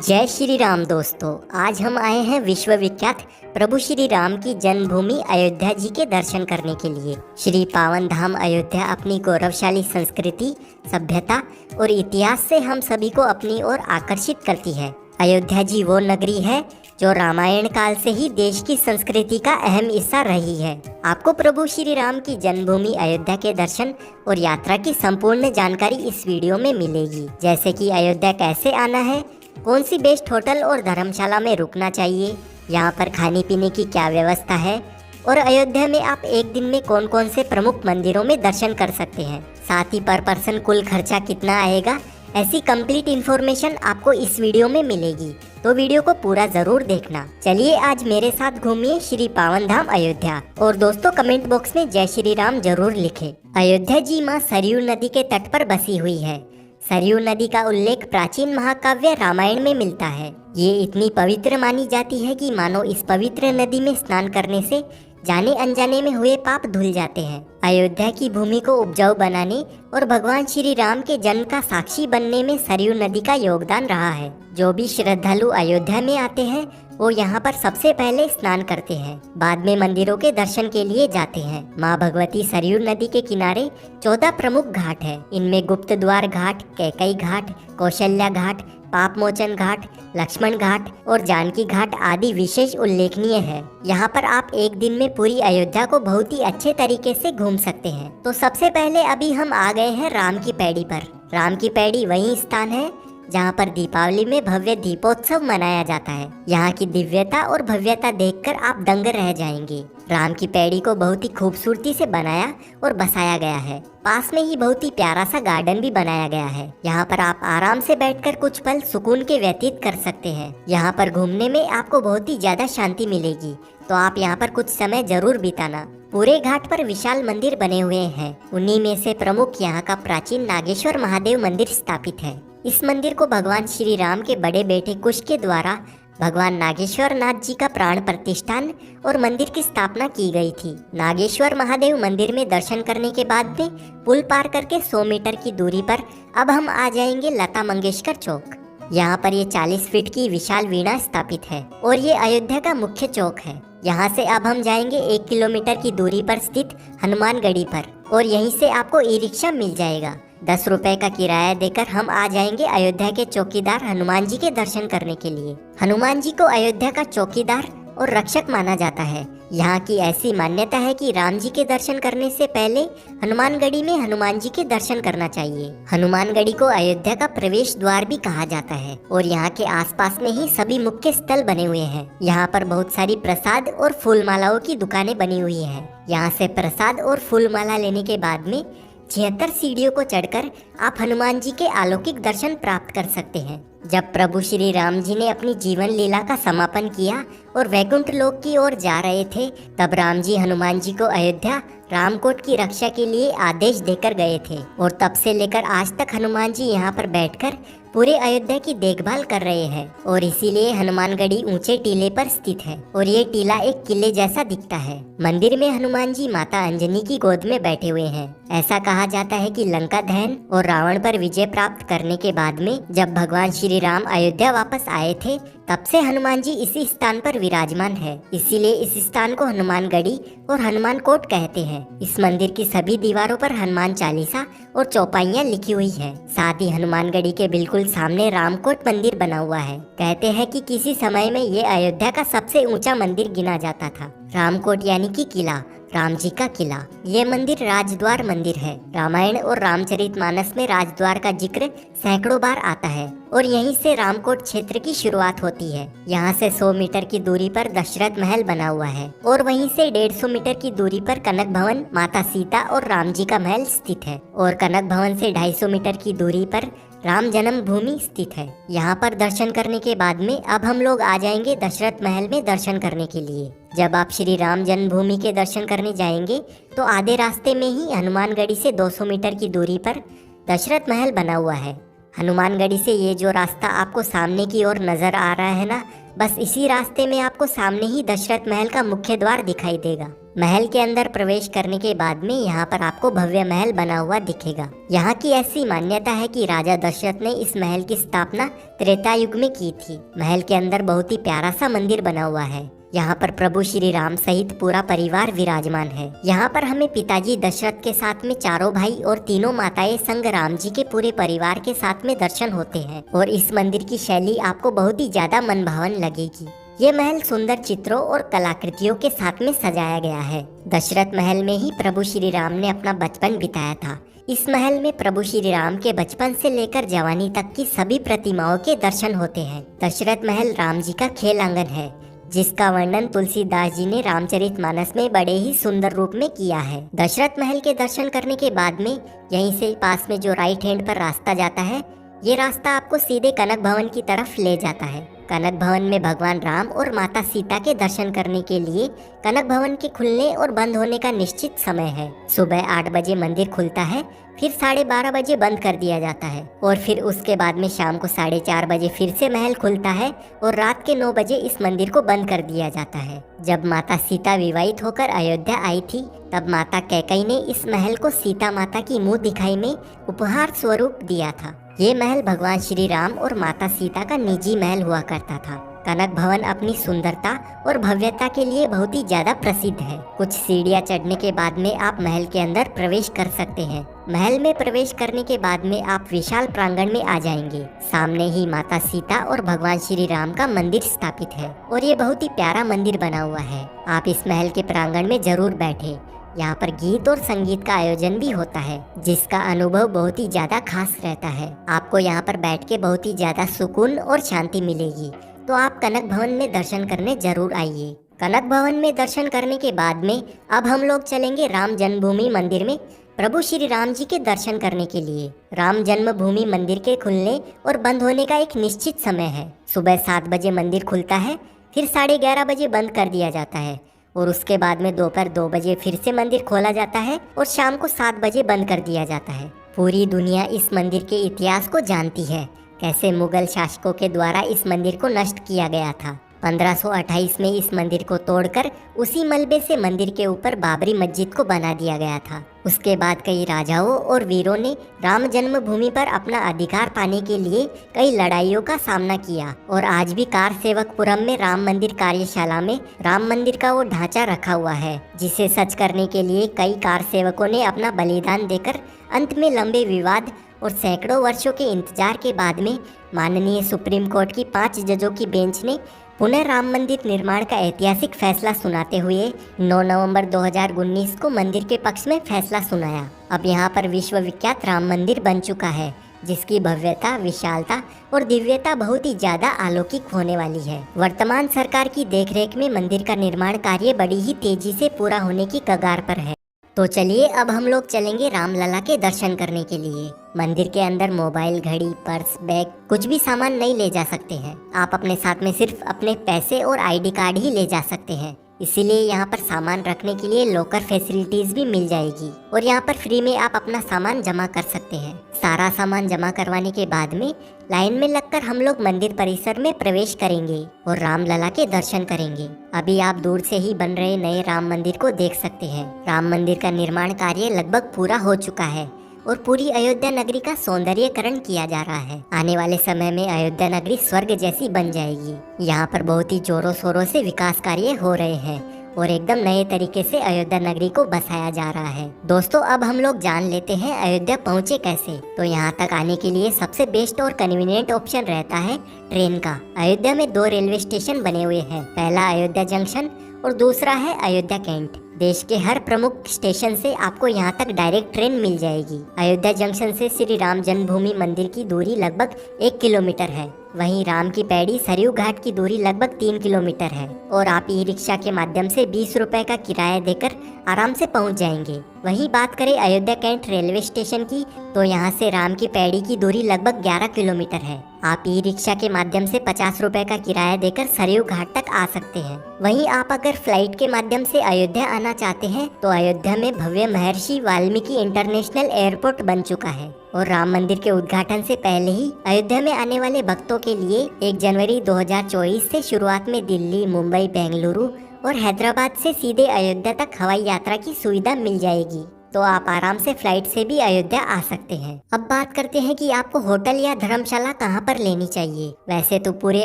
जय श्री राम दोस्तों। आज हम आए हैं विश्व विख्यात प्रभु श्री राम की जन्मभूमि अयोध्या जी के दर्शन करने के लिए। श्री पावन धाम अयोध्या अपनी गौरवशाली संस्कृति, सभ्यता और इतिहास से हम सभी को अपनी ओर आकर्षित करती है। अयोध्या जी वो नगरी है जो रामायण काल से ही देश की संस्कृति का अहम हिस्सा रही है। आपको प्रभु श्री राम की जन्मभूमि अयोध्या के दर्शन और यात्रा की संपूर्ण जानकारी इस वीडियो में मिलेगी, जैसे कि अयोध्या कैसे आना है, कौन सी बेस्ट होटल और धर्मशाला में रुकना चाहिए, यहाँ पर खाने पीने की क्या व्यवस्था है और अयोध्या में आप एक दिन में कौन कौन से प्रमुख मंदिरों में दर्शन कर सकते हैं। साथ ही पर पर्सन कुल खर्चा कितना आएगा, ऐसी कंप्लीट इन्फॉर्मेशन आपको इस वीडियो में मिलेगी, तो वीडियो को पूरा जरूर देखना। चलिए आज मेरे साथ घूमिए श्री पावन धाम अयोध्या। और दोस्तों कमेंट बॉक्स में जय श्री राम जरूर लिखें। अयोध्या जी माँ सरयू नदी के तट पर बसी हुई है। सरयू नदी का उल्लेख प्राचीन महाकाव्य रामायण में मिलता है। ये इतनी पवित्र मानी जाती है कि मानो इस पवित्र नदी में स्नान करने से जाने अनजाने में हुए पाप धुल जाते हैं। अयोध्या की भूमि को उपजाऊ बनाने और भगवान श्री राम के जन्म का साक्षी बनने में सरयू नदी का योगदान रहा है। जो भी श्रद्धालु अयोध्या में आते हैं वो यहाँ पर सबसे पहले स्नान करते हैं, बाद में मंदिरों के दर्शन के लिए जाते हैं। माँ भगवती सरयू नदी के किनारे 14 प्रमुख घाट है। इनमें गुप्त द्वार घाट, कैकई घाट, कौशल्या घाट, पाप मोचन घाट, लक्ष्मण घाट और जानकी घाट आदि विशेष उल्लेखनीय है। यहाँ पर आप एक दिन में पूरी अयोध्या को बहुत ही अच्छे तरीके से घूम सकते हैं। तो सबसे पहले अभी हम आ गए हैं राम की पैड़ी पर। राम की पैड़ी वही स्थान है जहाँ पर दीपावली में भव्य दीपोत्सव मनाया जाता है। यहाँ की दिव्यता और भव्यता देखकर आप दंग रह जाएंगे। राम की पैड़ी को बहुत ही खूबसूरती से बनाया और बसाया गया है। पास में ही बहुत ही प्यारा सा गार्डन भी बनाया गया है। यहाँ पर आप आराम से बैठकर कुछ पल सुकून के व्यतीत कर सकते हैं। यहाँ पर घूमने में आपको बहुत ही ज्यादा शांति मिलेगी, तो आप यहाँ पर कुछ समय जरूर बिताना। पूरे घाट पर विशाल मंदिर बने हुए हैं। उन्हीं में से प्रमुख यहाँ का प्राचीन नागेश्वर महादेव मंदिर स्थापित है। इस मंदिर को भगवान श्री राम के बड़े बेटे कुश के द्वारा भगवान नागेश्वर नाथ जी का प्राण प्रतिष्ठान और मंदिर की स्थापना की गई थी। नागेश्वर महादेव मंदिर में दर्शन करने के बाद में पुल पार करके 100 मीटर की दूरी पर अब हम आ जाएंगे लता मंगेशकर चौक। यहाँ पर ये 40 फीट की विशाल वीणा स्थापित है और ये अयोध्या का मुख्य चौक है। यहाँ से अब हम जाएंगे 1 किलोमीटर की दूरी पर स्थित हनुमानगढ़ी पर और यहीं से आपको ई रिक्शा मिल जाएगा। 10 रुपए का किराया देकर हम आ जाएंगे अयोध्या के चौकीदार हनुमान जी के दर्शन करने के लिए। हनुमान जी को अयोध्या का चौकीदार और रक्षक माना जाता है। यहाँ की ऐसी मान्यता है कि राम जी के दर्शन करने से पहले हनुमानगढ़ी में हनुमान जी के दर्शन करना चाहिए। हनुमानगढ़ी को अयोध्या का प्रवेश द्वार भी कहा जाता है और यहाँ के आसपास में ही सभी मुख्य स्थल बने हुए हैं। यहाँ पर बहुत सारी प्रसाद और फूल मालाओं की दुकानें बनी हुई हैं। यहाँ से प्रसाद और फूल माला लेने के बाद में 76 सीढ़ियों को चढ़कर आप हनुमान जी के अलौकिक दर्शन प्राप्त कर सकते हैं। जब प्रभु श्री राम जी ने अपनी जीवन लीला का समापन किया और वैकुंठ लोक की ओर जा रहे थे, तब राम जी हनुमान जी को अयोध्या रामकोट की रक्षा के लिए आदेश देकर गए थे और तब से लेकर आज तक हनुमान जी यहाँ पर बैठकर पूरे अयोध्या की देखभाल कर रहे हैं और इसीलिए हनुमानगढ़ी ऊंचे टीले पर स्थित है और ये टीला एक किले जैसा दिखता है। मंदिर में हनुमान जी माता अंजनी की गोद में बैठे हुए हैं। ऐसा कहा जाता है कि लंका दहन और रावण पर विजय प्राप्त करने के बाद में जब भगवान श्री राम अयोध्या वापस आए थे, तब से हनुमान जी इसी स्थान पर विराजमान है। इसीलिए इस स्थान को हनुमानगढ़ी और हनुमान कोट कहते हैं। इस मंदिर की सभी दीवारों पर हनुमान चालीसा और चौपाइयाँ लिखी हुई है। साथ ही हनुमानगढ़ी के बिल्कुल सामने रामकोट मंदिर बना हुआ है। कहते हैं कि किसी समय में ये अयोध्या का सबसे ऊंचा मंदिर गिना जाता था। रामकोट यानी कि किला, राम जी का किला। ये मंदिर राजद्वार मंदिर है। रामायण और रामचरितमानस में राजद्वार का जिक्र सैकड़ों बार आता है और यहीं से रामकोट क्षेत्र की शुरुआत होती है। यहाँ से 100 मीटर की दूरी पर दशरथ महल बना हुआ है और वहीं से 150 मीटर की दूरी पर कनक भवन, माता सीता और राम जी का महल स्थित है और कनक भवन से 250 मीटर की दूरी पर राम जन्म भूमि स्थित है। यहाँ पर दर्शन करने के बाद में अब हम लोग आ जाएंगे दशरथ महल में दर्शन करने के लिए। जब आप श्री राम जन्मभूमि के दर्शन करने जाएंगे तो आधे रास्ते में ही हनुमानगढ़ी से 200 मीटर की दूरी पर दशरथ महल बना हुआ है। हनुमानगढ़ी से ये जो रास्ता आपको सामने की ओर नजर आ रहा है ना, बस इसी रास्ते में आपको सामने ही दशरथ महल का मुख्य द्वार दिखाई देगा। महल के अंदर प्रवेश करने के बाद में यहाँ पर आपको भव्य महल बना हुआ दिखेगा। यहाँ की ऐसी मान्यता है कि राजा दशरथ ने इस महल की स्थापना त्रेता युग में की थी। महल के अंदर बहुत ही प्यारा सा मंदिर बना हुआ है। यहाँ पर प्रभु श्री राम सहित पूरा परिवार विराजमान है। यहाँ पर हमें पिताजी दशरथ के साथ में चारों भाई और तीनों माताएं संग राम जी के पूरे परिवार के साथ में दर्शन होते हैं और इस मंदिर की शैली आपको बहुत ही ज्यादा मनभावन लगेगी। ये महल सुंदर चित्रों और कलाकृतियों के साथ में सजाया गया है। दशरथ महल में ही प्रभु श्री राम ने अपना बचपन बिताया था। इस महल में प्रभु श्री राम के बचपन से लेकर जवानी तक की सभी प्रतिमाओं के दर्शन होते हैं। दशरथ महल राम जी का खेल आंगन है, जिसका वर्णन तुलसीदास जी ने रामचरितमानस में बड़े ही सुंदर रूप में किया है। दशरथ महल के दर्शन करने के बाद में यहीं से पास में जो राइट हैंड पर रास्ता जाता है, ये रास्ता आपको सीधे कनक भवन की तरफ ले जाता है। कनक भवन में भगवान राम और माता सीता के दर्शन करने के लिए कनक भवन के खुलने और बंद होने का निश्चित समय है। सुबह 8 बजे मंदिर खुलता है, फिर 12:30 बजे बंद कर दिया जाता है और फिर उसके बाद में शाम को 4:30 बजे फिर से महल खुलता है और रात के 9 बजे इस मंदिर को बंद कर दिया जाता है। जब माता सीता विवाहित होकर अयोध्या आई थी, तब माता कैकेयी ने इस महल को सीता माता की मुंह दिखाई में उपहार स्वरूप दिया था। ये महल भगवान श्री राम और माता सीता का निजी महल हुआ करता था। कनक भवन अपनी सुंदरता और भव्यता के लिए बहुत ही ज्यादा प्रसिद्ध है। कुछ सीढ़ियां चढ़ने के बाद में आप महल के अंदर प्रवेश कर सकते हैं। महल में प्रवेश करने के बाद में आप विशाल प्रांगण में आ जाएंगे। सामने ही माता सीता और भगवान श्री राम का मंदिर स्थापित है और ये बहुत ही प्यारा मंदिर बना हुआ है। आप इस महल के प्रांगण में जरूर बैठे। यहाँ पर गीत और संगीत का आयोजन भी होता है, जिसका अनुभव बहुत ही ज्यादा खास रहता है। आपको यहाँ पर बैठ के बहुत ही ज्यादा सुकून और शांति मिलेगी। तो आप कनक भवन में दर्शन करने जरूर आइए। कनक भवन में दर्शन करने के बाद में अब हम लोग चलेंगे राम जन्मभूमि मंदिर में प्रभु श्री राम जी के दर्शन करने के लिए। राम जन्मभूमि मंदिर के खुलने और बंद होने का एक निश्चित समय है। सुबह 7 बजे मंदिर खुलता है, फिर 11:30 बजे बंद कर दिया जाता है और उसके बाद में दोपहर 2 बजे फिर से मंदिर खोला जाता है और शाम को 7 बजे बंद कर दिया जाता है। पूरी दुनिया इस मंदिर के इतिहास को जानती है, कैसे मुगल शासकों के द्वारा इस मंदिर को नष्ट किया गया था। 1528 में इस मंदिर को तोड़कर उसी मलबे से मंदिर के ऊपर बाबरी मस्जिद को बना दिया गया था। उसके बाद कई राजाओं और वीरों ने राम जन्मभूमि पर अपना अधिकार पाने के लिए कई लड़ाइयों का सामना किया और आज भी कार सेवकपुरम में राम मंदिर कार्यशाला में राम मंदिर का वो ढांचा रखा हुआ है, जिसे सच करने के लिए कई कार सेवकों ने अपना बलिदान देकर अंत में लंबे विवाद और सैकड़ों वर्षों के इंतजार के बाद में माननीय सुप्रीम कोर्ट की 5 जजों की बेंच ने पुनः राम मंदिर निर्माण का ऐतिहासिक फैसला सुनाते हुए 9 नवंबर 2019 को मंदिर के पक्ष में फैसला सुनाया। अब यहाँ पर विश्व विख्यात राम मंदिर बन चुका है, जिसकी भव्यता, विशालता और दिव्यता बहुत ही ज्यादा अलौकिक होने वाली है। वर्तमान सरकार की देखरेख में मंदिर का निर्माण कार्य बड़ी ही तेजी से पूरा होने की कगार पर है। तो चलिए अब हम लोग चलेंगे रामलला के दर्शन करने के लिए। मंदिर के अंदर मोबाइल, घड़ी, पर्स, बैग कुछ भी सामान नहीं ले जा सकते हैं। आप अपने साथ में सिर्फ अपने पैसे और आईडी कार्ड ही ले जा सकते हैं। इसीलिए यहाँ पर सामान रखने के लिए लॉकर फैसिलिटीज भी मिल जाएगी और यहाँ पर फ्री में आप अपना सामान जमा कर सकते हैं। सारा सामान जमा करवाने के बाद में लाइन में लगकर हम लोग मंदिर परिसर में प्रवेश करेंगे और रामलला के दर्शन करेंगे। अभी आप दूर से ही बन रहे नए राम मंदिर को देख सकते हैं। राम मंदिर का निर्माण कार्य लगभग पूरा हो चुका है और पूरी अयोध्या नगरी का सौंदर्यीकरण किया जा रहा है। आने वाले समय में अयोध्या नगरी स्वर्ग जैसी बन जाएगी। यहाँ पर बहुत ही जोरों शोरों से विकास कार्य हो रहे हैं और एकदम नए तरीके से अयोध्या नगरी को बसाया जा रहा है। दोस्तों अब हम लोग जान लेते हैं अयोध्या पहुँचे कैसे। तो यहाँ तक आने के लिए सबसे बेस्ट और कन्वीनियंट ऑप्शन रहता है ट्रेन का। अयोध्या में 2 रेलवे स्टेशन बने हुए हैं। पहला अयोध्या जंक्शन और दूसरा है अयोध्या कैंट। देश के हर प्रमुख स्टेशन से आपको यहाँ तक डायरेक्ट ट्रेन मिल जाएगी। अयोध्या जंक्शन से श्री राम जन्मभूमि मंदिर की दूरी लगभग 1 किलोमीटर है। वहीं राम की पैड़ी सरयू घाट की दूरी लगभग 3 किलोमीटर है और आप ई रिक्शा के माध्यम से 20 रुपए का किराया देकर आराम से पहुँच जाएंगे। वहीं बात करें अयोध्या कैंट रेलवे स्टेशन की, तो यहाँ से राम की पैड़ी की दूरी लगभग 11 किलोमीटर है। आप ई रिक्शा के माध्यम से 50 रुपए का किराया देकर सरयू घाट तक आ सकते हैं। वहीं आप अगर फ्लाइट के माध्यम से अयोध्या आना चाहते हैं तो अयोध्या में भव्य महर्षि वाल्मीकि इंटरनेशनल एयरपोर्ट बन चुका है और राम मंदिर के उद्घाटन से पहले ही अयोध्या में आने वाले भक्तों के लिए 1 जनवरी 2024 से शुरुआत में दिल्ली, मुंबई, बेंगलुरु और हैदराबाद से सीधे अयोध्या तक हवाई यात्रा की सुविधा मिल जाएगी, तो आप आराम से फ्लाइट से भी अयोध्या आ सकते हैं। अब बात करते हैं कि आपको होटल या धर्मशाला कहां पर लेनी चाहिए। वैसे तो पूरे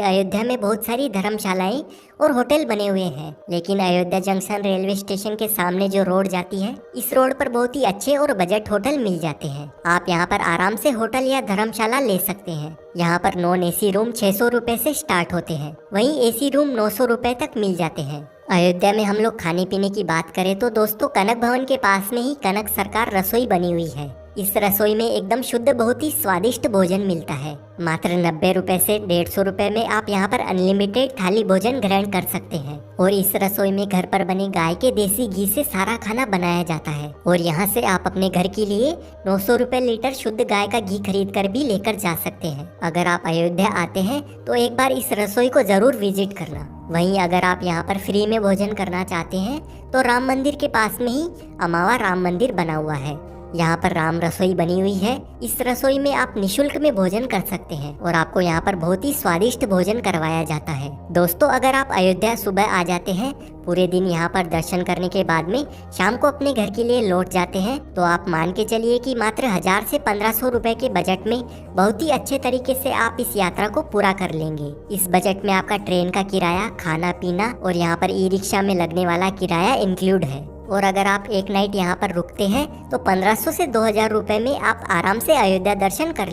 अयोध्या में बहुत सारी धर्मशालाएं और होटल बने हुए हैं, लेकिन अयोध्या जंक्शन रेलवे स्टेशन के सामने जो रोड जाती है, इस रोड पर बहुत ही अच्छे और बजट होटल मिल जाते हैं। आप यहाँ पर आराम से होटल या धर्मशाला ले सकते हैं। यहाँ पर नॉन एसी रूम 600 रुपए से स्टार्ट होते हैं, वहीं एसी रूम 900 रुपए तक मिल जाते हैं। अयोध्या में हम लोग खाने पीने की बात करें तो दोस्तों कनक भवन के पास में ही कनक सरकार रसोई बनी हुई है। इस रसोई में एकदम शुद्ध बहुत ही स्वादिष्ट भोजन मिलता है। मात्र 90 रुपए से 150 रुपए में आप यहाँ पर अनलिमिटेड थाली भोजन ग्रहण कर सकते हैं। और इस रसोई में घर पर बने गाय के देसी घी से सारा खाना बनाया जाता है और यहाँ से आप अपने घर के लिए 900 रुपए लीटर शुद्ध गाय का घी खरीद कर भी लेकर जा सकते हैं। अगर आप अयोध्या आते हैं तो एक बार इस रसोई को जरूर विजिट करना। वहीं अगर आप यहाँ पर फ्री में भोजन करना चाहते हैं तो राम मंदिर के पास में ही अमावा राम मंदिर बना हुआ है। यहाँ पर राम रसोई बनी हुई है। इस रसोई में आप निशुल्क में भोजन कर सकते हैं और आपको यहाँ पर बहुत ही स्वादिष्ट भोजन करवाया जाता है। दोस्तों अगर आप अयोध्या सुबह आ जाते हैं, पूरे दिन यहाँ पर दर्शन करने के बाद में शाम को अपने घर के लिए लौट जाते हैं, तो आप मान के चलिए कि मात्र 1000 से 1500 रुपए के बजट में बहुत ही अच्छे तरीके से आप इस यात्रा को पूरा कर लेंगे। इस बजट में आपका ट्रेन का किराया, खाना पीना और यहाँ पर ई रिक्शा में लगने वाला किराया इंक्लूड है। और अगर आप एक नाइट यहाँ पर रुकते हैं तो 1500 से 2000 रुपए में आप आराम से अयोध्या दर्शन कर